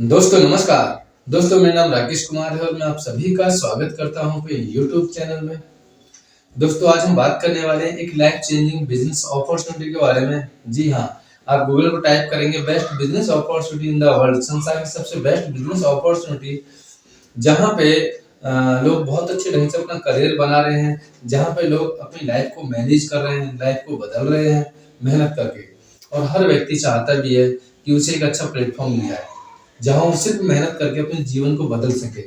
दोस्तों नमस्कार। दोस्तों मेरा नाम राकेश कुमार है और मैं आप सभी का स्वागत करता हूं अपने YouTube चैनल में। दोस्तों आज हम बात करने वाले हैं एक लाइफ चेंजिंग बिजनेस अपॉर्चुनिटी के बारे में। जी हाँ, आप गूगल पर टाइप करेंगे best business opportunity in the world, संसार की सबसे बेस्ट बिजनेस अपॉर्चुनिटी, जहाँ पे लोग बहुत अच्छे ढंग से अपना करियर बना रहे हैं, जहाँ पे लोग अपनी लाइफ को मैनेज कर रहे हैं, लाइफ को बदल रहे हैं मेहनत करके। और हर व्यक्ति चाहता भी है कि उसे एक अच्छा प्लेटफॉर्म मिल जाए जहां वो सिर्फ मेहनत करके अपने जीवन को बदल सके,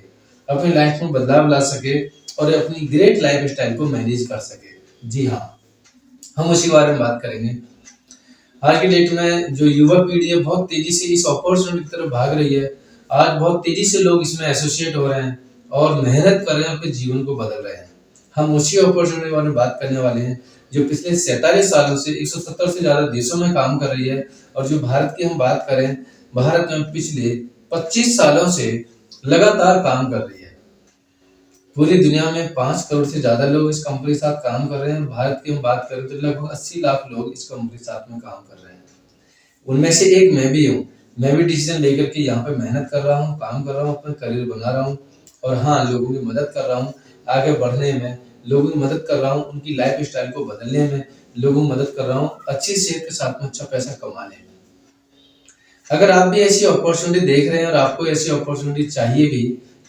अपनी लाइफ में बदलाव ला सके और अपनी ग्रेट लाइफ स्टाइल को मैनेज कर सके। जी हाँ, हम उसी बारे में बात करेंगे। आज की डेट में जो युवा पीढ़ी है बहुत तेजी से इस अपॉर्चुनिटी की तरफ भाग रही है। आज बहुत तेजी से लोग इसमें एसोसिएट हो रहे हैं और मेहनत कर रहे हैं, अपने जीवन को बदल रहे हैं। हम उसी अपॉर्चुनिटी के बारे में बात करने वाले हैं जो पिछले 47 सालों से 170 से ज्यादा देशों में काम कर रही है। और जो भारत की हम बात करें, भारत में पिछले 25 सालों से लगातार काम कर रही है। पूरी दुनिया में 5 करोड़ से ज्यादा लोग इस कंपनी के साथ काम कर रहे हैं। भारत की हम बात करें तो लगभग 80 लाख लोग इस कंपनी के साथ में काम कर रहे हैं। उनमें से एक मैं भी हूँ। मैं भी डिसीजन लेकर के यहाँ पे मेहनत कर रहा हूँ, काम कर रहा हूँ, अपना करियर बना रहा हूँ और हाँ, लोगों की मदद कर रहा हूँ आगे बढ़ने में, लोगों की मदद कर रहा हूँ उनकी लाइफ स्टाइल को बदलने में, लोगों की मदद कर रहा हूँ अच्छी सेहत के साथ में अच्छा पैसा कमाने में। अगर आप भी ऐसी अपॉर्चुनिटी देख रहे हैं और आपको ऐसी अपॉर्चुनिटी चाहिए भी,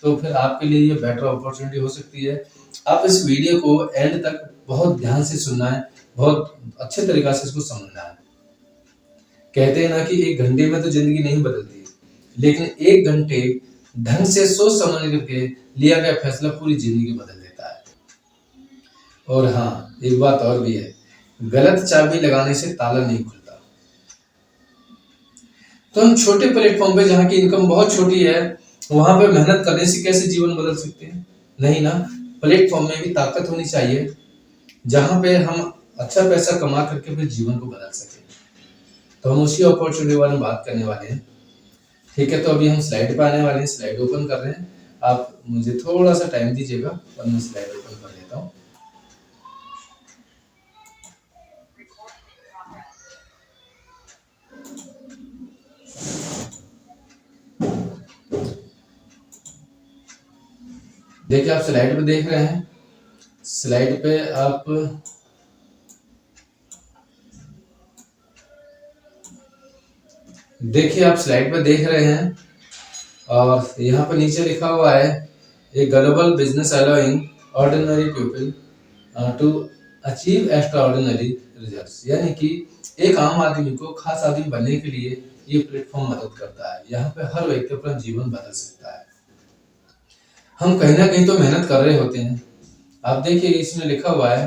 तो फिर आपके लिए ये बेटर अपॉर्चुनिटी हो सकती है। आप इस वीडियो को एंड तक बहुत ध्यान से सुनना है, बहुत अच्छे तरीका से इसको समझना है। कहते हैं ना कि 1 घंटे में तो जिंदगी नहीं बदलती, लेकिन 1 घंटे ढंग से सोच समझ करके लिया गया फैसला पूरी जिंदगी बदल देता है। और हाँ, एक बात और भी है, गलत चाबी लगाने से ताला नहीं खुलता। तो हम छोटे प्लेटफॉर्म पे जहाँ की इनकम बहुत छोटी है, वहां पे मेहनत करने से कैसे जीवन बदल सकते हैं? नहीं ना, प्लेटफॉर्म में भी ताकत होनी चाहिए जहां पे हम अच्छा पैसा कमा करके फिर जीवन को बदल सके। तो हम उसी अपॉर्चुनिटी के बारे में बात करने वाले हैं। ठीक है, तो अभी हम स्लाइड पे आने वाले हैं, स्लाइड ओपन कर रहे हैं। आप मुझे थोड़ा सा टाइम दीजिएगा और मैं स्लाइड ओपन कर लेता हूँ। देखिए, आप स्लाइड पे देख रहे हैं। स्लाइड पे आप देखिए, आप स्लाइड पे देख रहे हैं और यहाँ पर नीचे लिखा हुआ है a global business allowing ordinary people to achieve extraordinary results, यानी कि एक आम आदमी को खास आदमी बनने के लिए ये प्लेटफॉर्म मदद करता है। यहाँ पे हर व्यक्ति अपना जीवन बदल सकता है। हम कहीं ना कहीं तो मेहनत कर रहे होते हैं। आप देखिए, इसमें लिखा हुआ है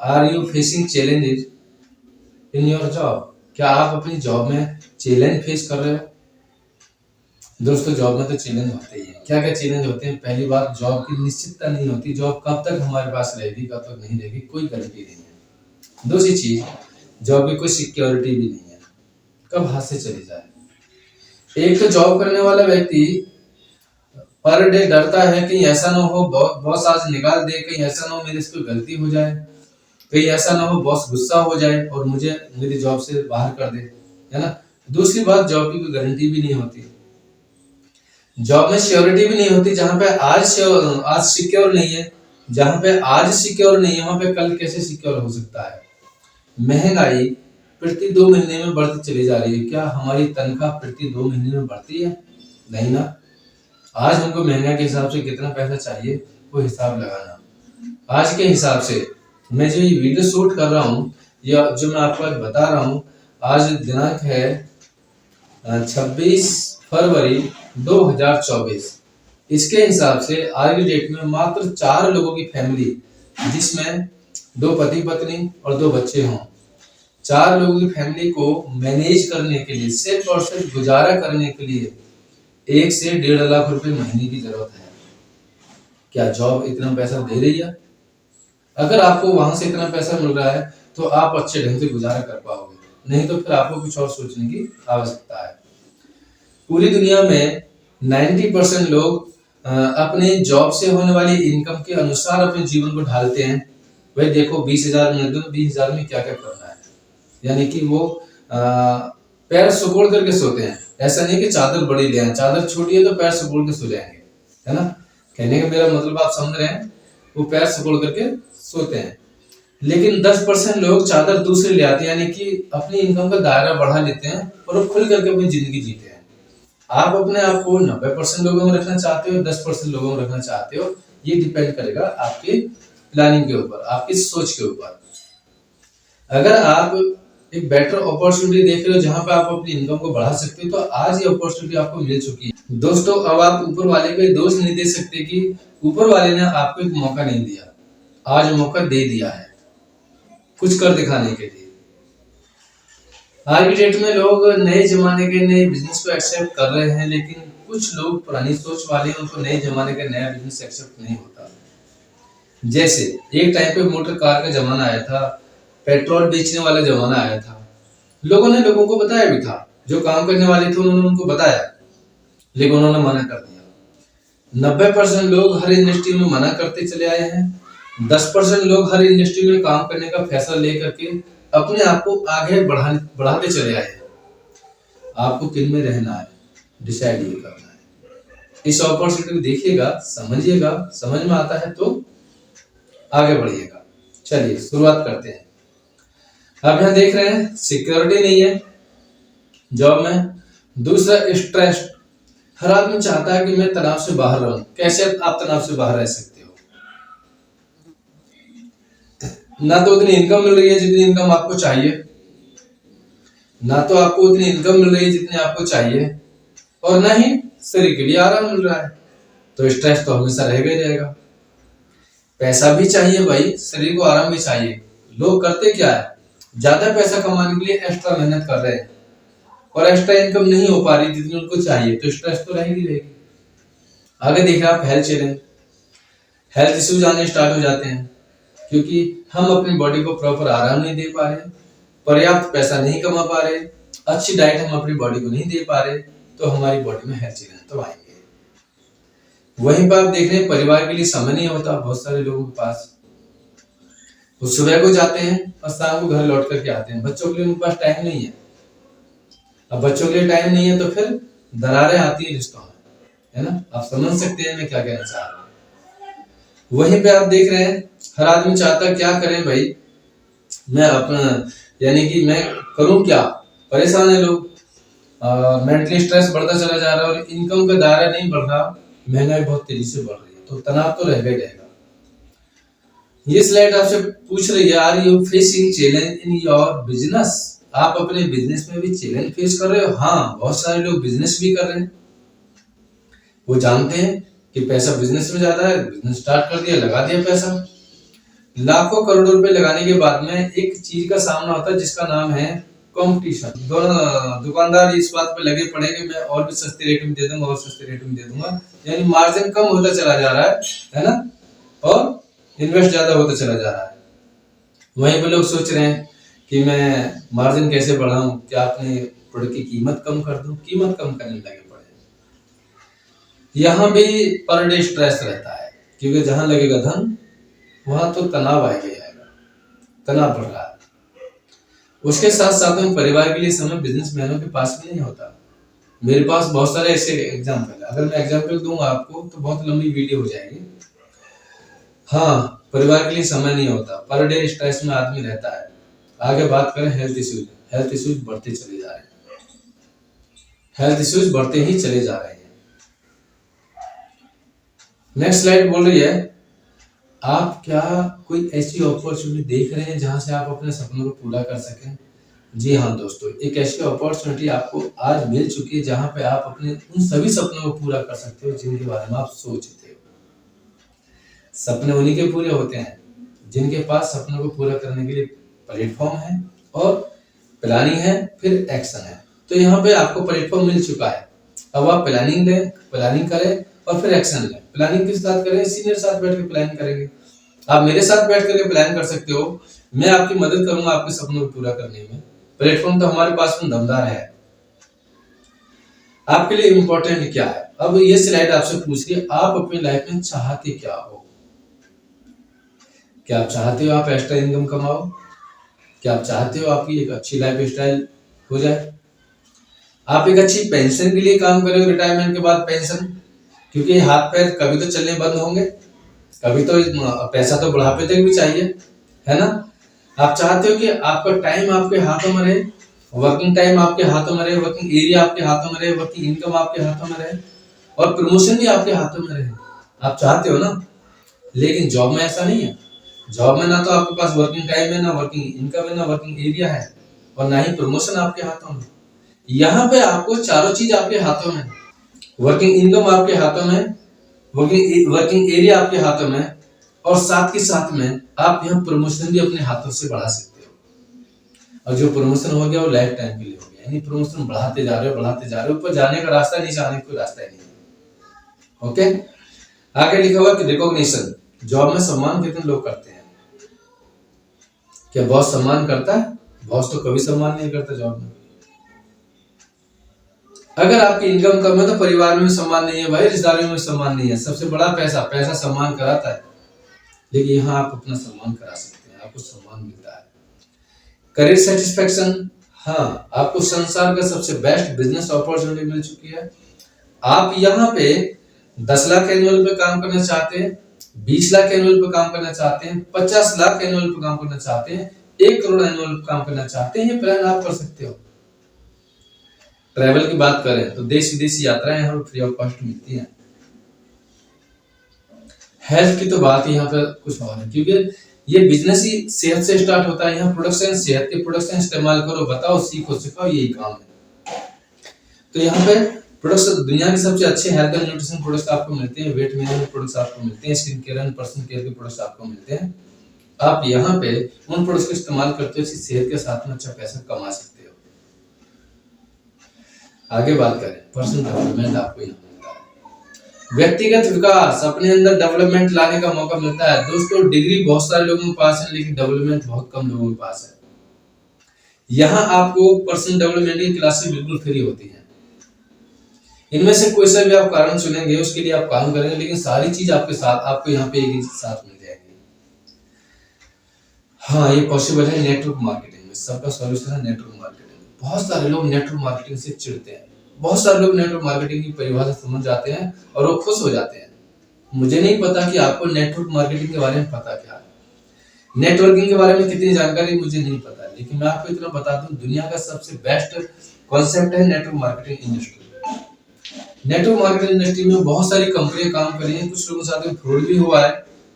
are you facing challenges in your job? क्या आप अपनी जॉब में चैलेंज फेस कर रहे हो? दोस्तों, जॉब में तो चैलेंज होते ही है। क्या क्या चैलेंज होते हैं? पहली बात, जॉब की निश्चितता नहीं होती। जॉब कब तक हमारे पास रहेगी, कब तक नहीं रहेगी, कोई गारंटी नहीं है। दूसरी चीज, जॉब की कोई सिक्योरिटी भी नहीं है, कब हाथ से चली जाए। एक तो जॉब करने वाला व्यक्ति पर डे डरता है कि ऐसा ना हो बॉस आज निकाल दे, कहीं ऐसा ना हो मेरे से कोई गलती हो जाए, कहीं ऐसा ना हो बॉस गुस्सा हो जाए और मुझे मेरी जॉब से बाहर कर दे, है ना। दूसरी बात, जॉब की कोई गारंटी भी नहीं होती। जॉब में सिक्योरिटी भी नहीं होती। जहां पे आज सिक्योर नहीं है, जहां पे आज सिक्योर नहीं है, वहां पे कल कैसे सिक्योर हो सकता है? महंगाई प्रति 2 महीने में बढ़ती चली जा रही है। क्या हमारी तनख्वाह प्रति 2 महीने में बढ़ती है? नहीं ना। आज हमको महंगाई के हिसाब से कितना पैसा चाहिए, वो हिसाब लगाना। आज के हिसाब से मैं जो ये वीडियो शूट कर रहा हूँ या जो मैं आपको आज बता रहा हूँ, आज दिनांक है 26 फरवरी 2024। इसके हिसाब से आज की डेट में मात्र 4 लोगों की फैमिली, जिसमें 2 पति पत्नी और 2 बच्चे हों, 4 लोगों की फैमिली को मैनेज करने के लिए, सिर्फ और सिर्फ गुजारा करने के लिए 1 से 1.5 लाख रुपए महीने की जरूरत है। क्या जॉब इतना पैसा दे रही है? अगर आपको वहां से इतना पैसा मिल रहा है तो आप अच्छे ढंग से गुजारा कर पाओगे, नहीं तो फिर आपको कुछ और सोचने की आवश्यकता है। पूरी दुनिया में 90% लोग अपने जॉब से होने वाली इनकम के अनुसार अपने जीवन को ढालते हैं। भाई देखो, 20,000 मिल दो, 20,000 में क्या क्या करना है, यानी कि वो पैर सुकोड़ करके सोते हैं। ऐसा नहीं कि चादर बड़ी ले आए, चादर छोटी है तो पैर सिकुड़ के सो जाएंगे, है ना। कहने का मेरा मतलब आप समझ रहे हैं, वो पैर सिकुड़ करके सोते हैं। लेकिन 10% लोग चादर दूसरे ले आते हैं, यानी कि अपनी इनकम का दायरा बढ़ा लेते हैं और वो खुल करके अपनी जिंदगी जीते हैं। आप अपने आप को 90% लोगों में रखना चाहते हो, 10% लोगों में रखना चाहते हो, ये डिपेंड करेगा आपकी प्लानिंग के ऊपर, आपकी सोच के ऊपर। अगर आप एक बेटर अपॉर्चुनिटी देख रहे हो जहां पे आप अपनी इनकम को बढ़ा सकते हो, तो आज ये अपॉर्चुनिटी आपको मिल चुकी है दोस्तों। अब आप ऊपर वाले को दोष नहीं दे सकते कि ऊपर वाले ने आपको एक मौका नहीं दिया, आज मौका दे दिया है कुछ कर दिखाने के लिए। आज की डेट में लोग नए जमाने के नए बिजनेस को एक्सेप्ट कर रहे हैं, लेकिन कुछ लोग पुरानी सोच वाले हैं, उनको नए जमाने का नया बिजनेस एक्सेप्ट नहीं होता। जैसे एक टाइम पे मोटर कार का जमाना आया था, पेट्रोल बेचने वाला जमाना आया था, लोगों ने लोगों को बताया भी था, जो काम करने वाले थे उन्होंने उनको बताया, लेकिन उन्होंने मना कर दिया। 90% लोग हर इंडस्ट्री में मना करते चले आए हैं, 10% लोग हर इंडस्ट्री में काम करने का फैसला लेकर के अपने आप को आगे बढ़ाते चले आए हैं। आपको किन में रहना है, डिसाइड ये करना है। इस अपॉर्चुनिटी को देखिएगा, समझिएगा, समझ में आता है तो आगे बढ़िएगा। चलिए शुरुआत करते हैं। अब यहाँ देख रहे हैं सिक्योरिटी नहीं है जॉब में। दूसरा स्ट्रेस, हर आदमी चाहता है कि मैं तनाव से बाहर रहूं। कैसे आप तनाव से बाहर रह सकते हो? ना तो उतनी इनकम मिल रही है जितनी इनकम आपको चाहिए, ना तो आपको उतनी इनकम मिल रही है जितनी आपको चाहिए, और ना ही शरीर के लिए आराम मिल रहा है, तो स्ट्रेस तो हमेशा रहेगा ही रहेगा। पैसा भी चाहिए भाई, शरीर को आराम भी चाहिए। लोग करते क्या है, ज्यादा पैसा कमाने के लिए एक्स्ट्रा मेहनत कर रहे हैं और एक्स्ट्रा इनकम नहीं हो पा रही जितनी उनको चाहिए, तो स्ट्रेस तो रहेगी रहेगी। आगे देखिए आप हेल्थ चैलेंज, हेल्थ इश्यूज आने स्टार्ट हो जाते हैं क्योंकि हम अपनी बॉडी को प्रॉपर आराम नहीं दे पा रहे, पर्याप्त पैसा नहीं कमा पा रहे, अच्छी डाइट हम अपनी बॉडी को नहीं दे पा रहे, तो हमारी बॉडी में हेल्थ चैलेंज तो आएंगे। वहीं पर आप देख रहे हैं परिवार के लिए समय नहीं होता बहुत सारे लोगों के पास। वो सुबह को जाते हैं और शाम को घर लौट करके आते हैं, बच्चों के लिए उनके पास टाइम नहीं है। अब बच्चों के लिए टाइम नहीं है तो फिर दरारें आती है रिश्तों में, है ना। आप समझ सकते हैं मैं क्या कहना चाह रहा हूँ। वहीं पे आप देख रहे हैं हर आदमी चाहता क्या करें भाई, मैं अपना यानी कि मैं करूं क्या, परेशान है लोग, मेंटली स्ट्रेस बढ़ता चला जा रहा है और इनकम का दायरा नहीं बढ़ रहा, महंगाई बहुत तेजी से बढ़ रही है, तो तनाव तो रहेगा ही रहेगा। ये स्लाइड आपसे पूछ रही है, are you facing challenge in your business? आप अपने बिजनेस में भी चैलेंज फेस कर रहे हो? हाँ, बहुत सारे लोग बिजनेस भी कर रहे हैं, वो जानते हैं कि पैसा बिजनेस में ज्यादा है, बिजनेस स्टार्ट कर दिया, लगा दिया पैसा। लाखों करोड़ों रुपए लगाने के बाद में एक चीज का सामना होता है जिसका नाम है कंपटीशन। दोनों दुकानदार इस बात पे लगे पड़े कि मैं और भी सस्ते रेट में दे दूंगा और सस्ते रेट में दे दूंगा, यानी मार्जिन कम होता चला जा रहा है ना, और इन्वेस्ट ज्यादा होता चला जा रहा है। वहीं पे लोग सोच रहे हैं कि मैं मार्जिन कैसे बढ़ाऊं, क्या अपने प्रोडक्ट की कीमत कम कर दूं, कीमत कम करने लगे पड़े। यहाँ भी पर डे स्ट्रेस रहता है क्योंकि जहां लगेगा धन वहां तो तनाव आएगा ही आएगा, तनाव बढ़ रहा है। उसके साथ साथ में परिवार के लिए समय बिजनेसमैनों के पास भी नहीं होता। मेरे पास बहुत सारे ऐसे एग्जाम्पल है, अगर मैं एग्जाम्पल दूंगा आपको तो बहुत लंबी वीडियो हो जाएगी। हाँ, परिवार के लिए समय नहीं होता, पर डे स्ट्रेस में आदमी रहता है। आगे बात करें हेल्थ इश्यूज, हेल्थ इश्यूज बढ़ते चले जा रहे हैं, हेल्थ इश्यूज बढ़ते ही चले जा रहे हैं। नेक्स्ट स्लाइड बोल रही है, आप क्या कोई ऐसी अपॉर्चुनिटी देख रहे हैं जहां से आप अपने सपनों को पूरा कर सकें? जी हाँ दोस्तों, एक ऐसी अपॉर्चुनिटी आपको आज मिल चुकी है जहां पे आप अपने उन सभी सपनों को पूरा कर सकते हो जिनके बारे में आप सोचते हो। सपने उन्हीं के पूरे होते हैं जिनके पास सपनों को पूरा करने के लिए प्लेटफॉर्म है और प्लानिंग है, फिर एक्शन है। तो यहाँ पे आपको प्लेटफॉर्म मिल चुका है, अब आप प्लानिंग लें, प्लानिंग करें और फिर एक्शन लें। प्लानिंग किस साथ करें? सीनियर साथ बैठ के प्लान करेंगे। आप मेरे साथ बैठ करके प्लान कर सकते हो, मैं आपकी मदद करूंगा आपके सपनों को पूरा करने में। प्लेटफॉर्म तो हमारे पास में दमदार है। आपके लिए इंपॉर्टेंट क्या है? अब ये स्लाइड आपसे पूछ रही है आप अपनी लाइफ में चाहते क्या हो? क्या आप चाहते हो आप एक्स्ट्रा इनकम कमाओ? क्या आप चाहते हो आपकी एक अच्छी लाइफ स्टाइल हो जाए? आप एक अच्छी पेंशन के लिए काम करें, रिटायरमेंट के बाद पेंशन, क्योंकि हाथ पैर कभी तो चलने बंद होंगे, कभी तो पैसा तो बुढ़ापे तक भी चाहिए, है ना। आप चाहते हो कि आपका टाइम आपके हाथों में रहे, वर्किंग टाइम आपके हाथों में रहे, वर्किंग एरिया आपके हाथों में रहे, वर्किंग इनकम आपके हाथों में रहे, और प्रमोशन भी आपके हाथों में रहे। आप चाहते हो ना। लेकिन जॉब में ऐसा नहीं है। जॉब में ना तो आपके पास वर्किंग टाइम है, ना वर्किंग इनकम है, ना वर्किंग एरिया है, और ना ही प्रमोशन आपके हाथों में। यहाँ पे आपको चारों चीज आपके हाथों में, वर्किंग इनकम आपके हाथों में, वर्किंग एरिया आपके हाथों में, और साथ के साथ में आप यहाँ प्रमोशन भी अपने हाथों से बढ़ा सकते हो। और जो प्रमोशन हो गया वो लाइफ टाइम के लिए हो गया, यानी प्रमोशन बढ़ाते जा रहे हो, ऊपर जाने का रास्ता, नीचे आने का कोई रास्ता ही नहीं है। ओके, आगे लिखा हुआ कि रिकॉग्निशन, जॉब में सम्मान कितने लोग करते हैं? क्या बॉस सम्मान करता है? बॉस तो कभी सम्मान नहीं करता जॉब में। अगर आपकी इनकम कम है तो परिवार में सम्मान नहीं है भाई, रिश्तेदारों में सम्मान नहीं है। सबसे बड़ा पैसा, पैसा सम्मान कराता है, लेकिन यहाँ आप अपना सम्मान करा सकते हैं, आपको सम्मान मिलता है। करियर सेटिस्फेक्शन, हाँ, आपको संसार का सबसे बेस्ट बिजनेस अपॉर्चुनिटी मिल चुकी है। आप यहाँ पे 10 लाख एनुअल पे काम करना चाहते हैं, 20 लाख एनुअल पे काम करना चाहते हैं, 50 लाख एनुअल पे काम करना चाहते हैं, 1 करोड़ एनुअल पे काम करना चाहते हैं, ये प्लान आप कर सकते हो। ट्रैवल की बात करें तो देश विदेशी यात्राएं यहाँ पर फ्री ऑफ कॉस्ट मिलती हैं। हेल्थ की तो बात ही यहाँ पे कुछ और है, क्योंकि ये बिजनेस ही सेहत से स्टार्ट होता है। यहाँ प्रोडक्शन, सेहत के प्रोडक्शन इस्तेमाल करो, बताओ, सीखो, सिखाओ, यही काम है। तो यहाँ पे प्रोडक्ट्स, दुनिया के सबसे अच्छे हेल्थ एंड न्यूट्रिशन प्रोडक्ट्स आपको मिलते हैं, वेट मैनेजमेंट प्रोडक्ट्स आपको मिलते हैं, skin care and personal care के प्रोडक्ट्स आपको मिलते हैं। आप यहाँ पे उन प्रोडक्ट्स का इस्तेमाल करते हो, इसकी सेहत के साथ में अच्छा पैसा कमा सकते हो। आगे बात करें, पर्सनल डेवलपमेंट आपको यहाँ मिलता है, व्यक्तिगत विकास, अपने अंदर डेवलपमेंट लाने का मौका मिलता है। दोस्तों, डिग्री बहुत सारे लोगों के पास है, लेकिन डेवलपमेंट बहुत कम लोगों के पास है। यहाँ आपको पर्सनल डेवलपमेंट की क्लासेस बिल्कुल फ्री होती है। इनमें से कोई सा भी आप कारण चुनेंगे, उसके लिए आप काम करेंगे, लेकिन सारी चीज आपके साथ, आपको यहाँ पे एक ही साथ मिल जाएगी। हाँ, ये पॉसिबल है नेटवर्क मार्केटिंग में, सबका सॉल्यूशन है नेटवर्क मार्केटिंग में। बहुत सारे लोग नेटवर्क मार्केटिंग से चिढ़ते हैं, बहुत सारे लोग नेटवर्क मार्केटिंग की परिभाषा समझ जाते हैं और वो खुश हो जाते हैं। मुझे नहीं पता कि आपको नेटवर्क मार्केटिंग के बारे में पता क्या है, नेटवर्किंग के बारे में कितनी जानकारी मुझे नहीं पता, लेकिन मैं आपको इतना बता दूं, दुनिया का सबसे बेस्ट कॉन्सेप्ट है network marketing industry. Network marketing industry में बहुत सारी कंपनियां काम कर रही हैं, कुछ लोगों के साथ में फ्रॉड भी हुआ है,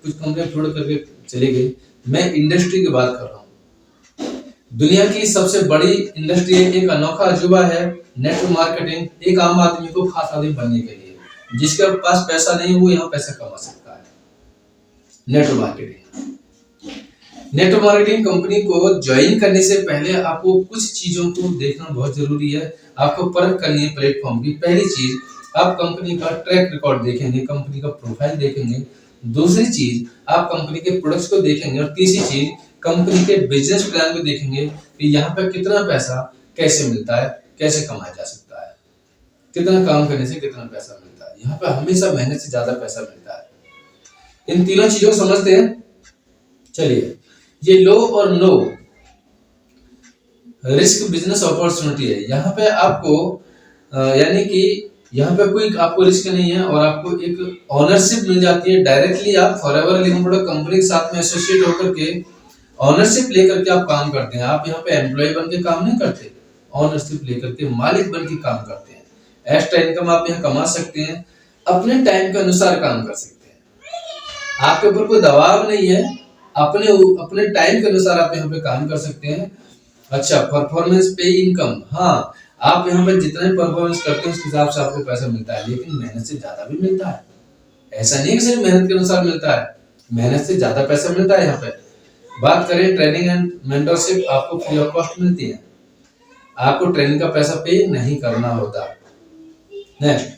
कुछ कंपनियां फ्रॉड करके चली गई। मैं इंडस्ट्री की बात कर रहा हूँ, दुनिया की सबसे बड़ी इंडस्ट्री, एक अनोखा अजूबा है नेटवर्क मार्केटिंग, एक आम आदमी को खास आदमी बनने के लिए, जिसके पास पैसा नहीं वो यहाँ पैसा कमा सकता है। Network marketing, network marketing company को ज्वाइन करने से पहले आपको कुछ चीजों को देखना बहुत जरूरी है। आपको परख करनी है प्लेटफॉर्म की। पहली चीज, आप कंपनी का ट्रैक रिकॉर्ड देखेंगे, कंपनी का प्रोफाइल देखेंगे। दूसरी चीज, आप कंपनी के प्रोडक्ट्स को देखेंगे, और तीसरी चीज, कंपनी के बिजनेस प्लान को देखेंगे कि यहाँ पे कितना पैसा कैसे मिलता है, कैसे कमाया जा सकता है, कितना काम करने से कितना पैसा मिलता है। यहाँ पे हमेशा मेहनत से ज्यादा पैसा मिलता है। इन तीनों चीजों को समझते हैं। चलिए, ये लो और नो रिस्क बिजनेस अपॉर्चुनिटी है। यहाँ पे आपको यानी कि यहाँ पे कोई आपको रिस्क नहीं है, और आपको एक ऑनरशिप मिल जाती है डायरेक्टली। आप फॉरएवर लिमिटेड कंपनी के साथ में एसोसिएट होकर के ऑनरशिप लेकर के आप काम करते हैं। आप यहाँ पे एम्प्लॉय बन के काम नहीं करते, ऑनरशिप लेकर के मालिक बन के काम करते हैं। एक्स्ट्रा इनकम आप यहाँ कमा सकते हैं, अपने टाइम के अनुसार काम कर सकते हैं, आपके ऊपर कोई दबाव नहीं है, अपने टाइम के अनुसार आप यहाँ पे काम कर सकते हैं। अच्छा, परफॉर्मेंस पे इनकम, हाँ, आप यहाँ पे जितने परफॉर्मेंस करते हैं उसके हिसाब से आपको पैसा मिलता है, लेकिन मेहनत से ज्यादा भी मिलता है। ऐसा नहीं कि सिर्फ मेहनत के अनुसार मिलता है, मेहनत से ज्यादा पैसा मिलता है। यहाँ पे बात करें ट्रेनिंग एंड मेंटरशिप, आपको फ्री ऑफ कॉस्ट मिलती है, आपको ट्रेनिंग का पैसा पे नहीं करना होता। नेक्स्ट,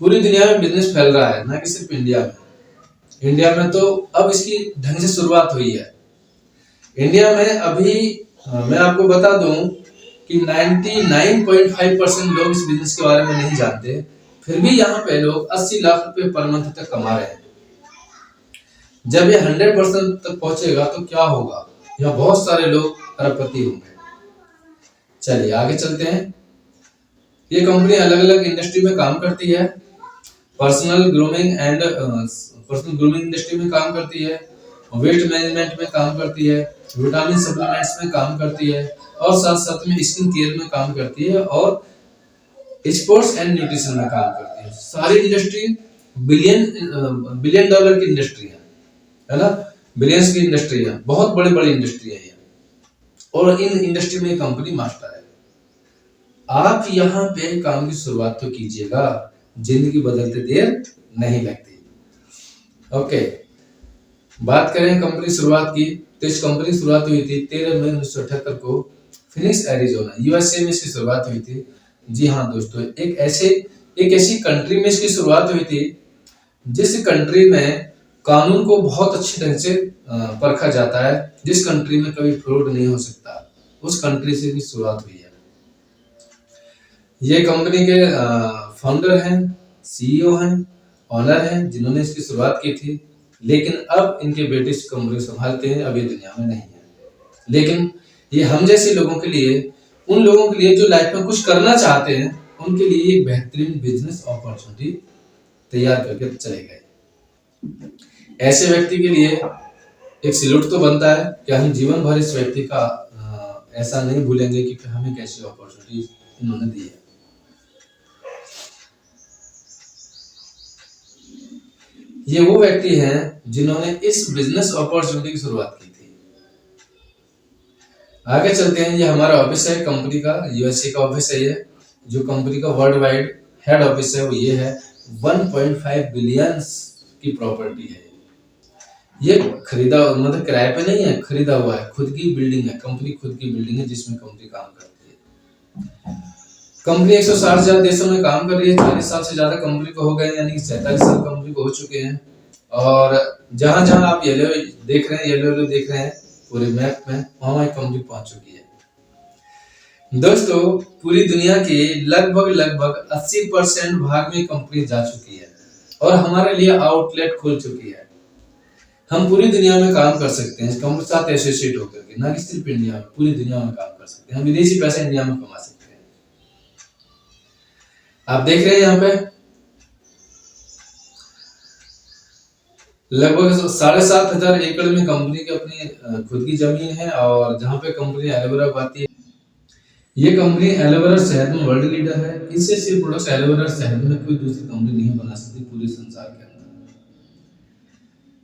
पूरी दुनिया में बिजनेस फैल रहा है, ना कि सिर्फ इंडिया में। इंडिया में तो अब इसकी ढंग से शुरुआत हुई है। इंडिया में अभी मैं आपको बता दूं कि 99.5% लोग इस बिजनेस के बारे में नहीं जानते, फिर भी यहाँ पे लोग 80 लाख रुपए पर मंथ तक कमा रहे हैं। जब ये 100% तक पहुंचेगा तो क्या होगा, यहाँ बहुत सारे लोग अरबपति होंगे। चलिए आगे चलते हैं। ये कंपनी अलग अलग इंडस्ट्री में काम करती है। पर्सनल ग्रूमिंग इंडस्ट्री में काम करती है, वेट मैनेजमेंट में काम करती है, विटामिन सप्लीमेंट्स में काम करती है, और साथ साथ में स्किन केयर में काम करती है, और स्पोर्ट्स एंड न्यूट्रिशन में काम करती है। सारी इंडस्ट्री बिलियन डॉलर की इंडस्ट्री है ना, बिलियंस की इंडस्ट्री है, बहुत बड़ी बड़ी इंडस्ट्री है ये, और इन इंडस्ट्री में कंपनी मास्टर है। आप यहाँ पे काम की शुरुआत तो कीजिएगा, जिंदगी बदलते देर नहीं लगती। ओके, बात करें कंपनी शुरुआत की, तो इस कंपनी की शुरुआत हुई थी 13 मई 1978 को फिनिक्स एरिजोना यूएसए में इसकी शुरुआत हुई थी। जी हाँ दोस्तों, एक ऐसी कंट्री में इसकी शुरुआत हुई थी जिस कंट्री में कानून को बहुत अच्छे ढंग से परखा जाता है, जिस कंट्री में कभी फ्रॉड नहीं हो सकता, उस कंट्री से इसकी शुरुआत हुई है। ये कंपनी के फाउंडर हैं, सीईओ हैं, ऑनर हैं, जिन्होंने इसकी शुरुआत की थी, लेकिन अब इनके बेटे इस कंपनी को संभालते हैं, अब ये दुनिया में नहीं है। लेकिन ये हम जैसे लोगों के लिए, उन लोगों के लिए जो लाइफ में कुछ करना चाहते हैं, उनके लिए एक बेहतरीन बिजनेस अपॉर्चुनिटी तैयार करके चले गए। ऐसे व्यक्ति के लिए एक सैल्यूट तो बनता है कि हम जीवन भर इस व्यक्ति का ऐसा नहीं भूलेंगे कि हमें कैसी अपॉर्चुनिटी इन्होंने दी है। ये वो व्यक्ति हैं जिन्होंने इस बिजनेस अपॉर्चुनिटी की शुरुआत की थी। आगे चलते हैं, ये हमारा ऑफिस है कंपनी का, यूएसए का ऑफिस है ये, जो कंपनी का वर्ल्ड वाइड हेड ऑफिस है वो ये है। 1.5 बिलियन की प्रॉपर्टी है ये, खरीदा मतलब किराए पे नहीं है, खरीदा हुआ है, खुद की बिल्डिंग है, कंपनी खुद की बिल्डिंग है जिसमें कंपनी काम करती है। कंपनी 160 देशों में काम कर रही है, 40 साल से ज्यादा कंपनी को हो गए, यानी कि 47 साल कंपनी को हो चुके हैं। और जहां जहां आप येलो देख रहे हैं पूरे मैप में, वहां कंपनी पहुंच चुकी है। दोस्तों, पूरी दुनिया के लगभग 80% भाग में कंपनी जा चुकी है और हमारे लिए आउटलेट खोल चुकी है। हम पूरी दुनिया में काम कर सकते हैं कंपनी साथ एसोसिएट होकर के, ना कि सिर्फ इंडिया में, पूरी दुनिया में काम कर सकते हैं। हम विदेशी पैसा इंडिया में कमा सकते हैं। आप देख रहे हैं यहाँ पे लगभग 7,500 एकड़ में कंपनी की अपनी खुद की जमीन है, और जहां पे कंपनी एलोवेरा उगाती है। ये कंपनी एलोवेरा शहद में वर्ल्ड लीडर है। इससे सिर्फ प्रोडक्ट एलोवेरा शहद में कोई दूसरी कंपनी नहीं बना सकती पूरे संसार के अंदर।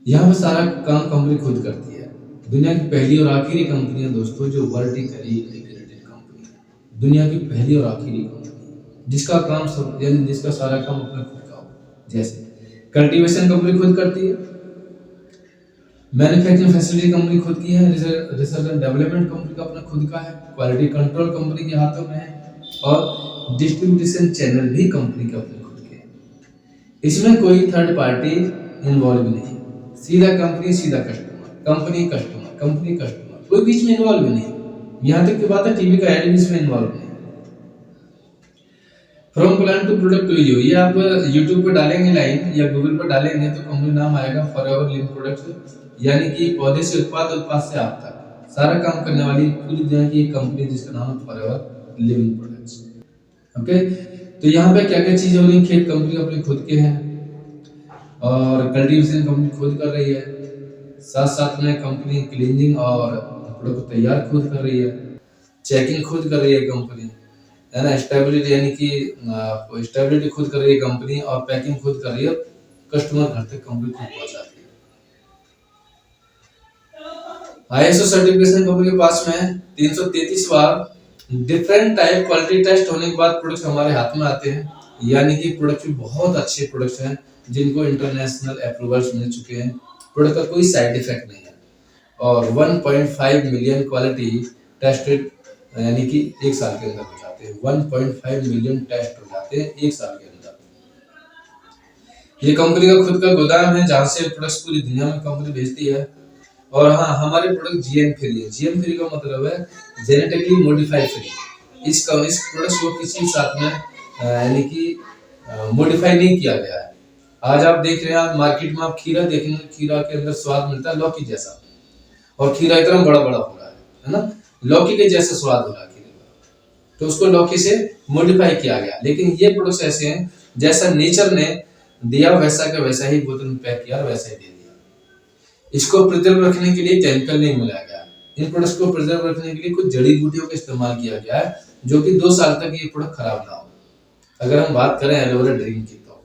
यहाँ पे सारा काम कंपनी खुद करती है। दुनिया की पहली और आखिरी कंपनी है दोस्तों जो वर्टिकली इंटीग्रेटेड कंपनी है। दुनिया की पहली और आखिरी कंपनी जिसका काम सब, यानी जिसका सारा काम अपना खुद का हो। जैसे कल्टीवेशन कंपनी खुद करती है, मैन्युफैक्चरिंग फैसिलिटी कंपनी खुद की है, रिसर्च एंड डेवलपमेंट कंपनी का अपना खुद का है, क्वालिटी कंट्रोल कंपनी के हाथों में है, और डिस्ट्रीब्यूशन चैनल भी कंपनी के अपने खुद के हैं। इसमें कोई थर्ड पार्टी इन्वॉल्व नहीं है, सीधा कंपनी सीधा customer, company customer, company customer, कोई बीच में इन्वॉल्व नहीं। यहाँ तक की बात है टीवी का एड भी इसमें इन्वॉल्व नहीं। From plant to product to you, ये आप यूट्यूब पर डालेंगे लाइन या गूगल पर डालेंगे तो कंपनी नाम आएगा फॉरएवर लिविंग प्रोडक्ट्स, यानी कि पौधे से उत्पाद, उत्पाद से आप तक सारा काम करने वाली पूरी दुनिया की एक कंपनी जिसका नाम है फॉरएवर लिविंग प्रोडक्ट्स। ओके, तो यहाँ पे क्या क्या चीजें हो रही, खेत कंपनी अपने खुद के हैं, और कल्टीवेशन कंपनी खुद कर रही है, साथ साथ में कंपनी क्लीनिंग और प्रोडक्ट तैयार खुद कर रही है, चेकिंग खुद कर रही है कंपनी, है ना, स्टेबिलिटी यानी कि स्टेबिलिटी खुद कर रही है कंपनी, और पैकिंग खुद कर रही है, कस्टमर घर तक कंपनी खुद पहुंचाती है। आईएसओ सर्टिफिकेशन कंपनी के पास में 333 बार डिफरेंट टाइप क्वालिटी टेस्ट होने के बाद प्रोडक्ट्स हमारे हाथ में आते हैं, यानी कि प्रोडक्ट भी बहुत अच्छे प्रोडक्ट्स हैं जिनको इंटरनेशनल अप्रूवल्स मिल चुके हैं, प्रोडक्ट का कोई साइड इफेक्ट नहीं है, और 1.5 मिलियन क्वालिटी टेस्टेड यानी कि एक साल के अंदर हो जाते हैं। 1.5 मिलियन टेस्ट हो जाते हैं एक साल के अंदर। ये कंपनी का खुद का गोदाम है जहां से प्रोडक्ट्स पूरी दुनिया में कंपनी भेजती है। और हाँ, हमारे प्रोडक्ट जीएम फ्री है। जीएम फ्री का मतलब है जेनेटिकली मॉडिफाइड फ्री। इस प्रोडक्ट को किसी साथ में यानी कि मॉडिफाई नहीं किया गया है। आज आप देख रहे हैं, आप मार्केट में आप खीरा देखेंगे, खीरा के अंदर स्वाद मिलता है लौकी जैसा, और खीरा इतना बड़ा बड़ा हो रहा है ना, लौकी के जैसा स्वाद हो रहा है खीरे का, तो उसको लौकी से मॉडिफाई किया गया। लेकिन ये प्रोडक्ट्स ऐसे हैं जैसा नेचर ने दिया वैसा का वैसा ही बोतल में पैक किया और वैसा ही दे दिया। इसको प्रिजर्व रखने के लिए केमिकल नहीं मिलाया गया। इन प्रोडक्ट्स को प्रिजर्व रखने के लिए कुछ जड़ी बूटियों का इस्तेमाल किया गया है, जो कि 2 साल तक ये प्रोडक्ट खराब ना हो। अगर हम बात करें एलोवेरा ड्रिंक की, तो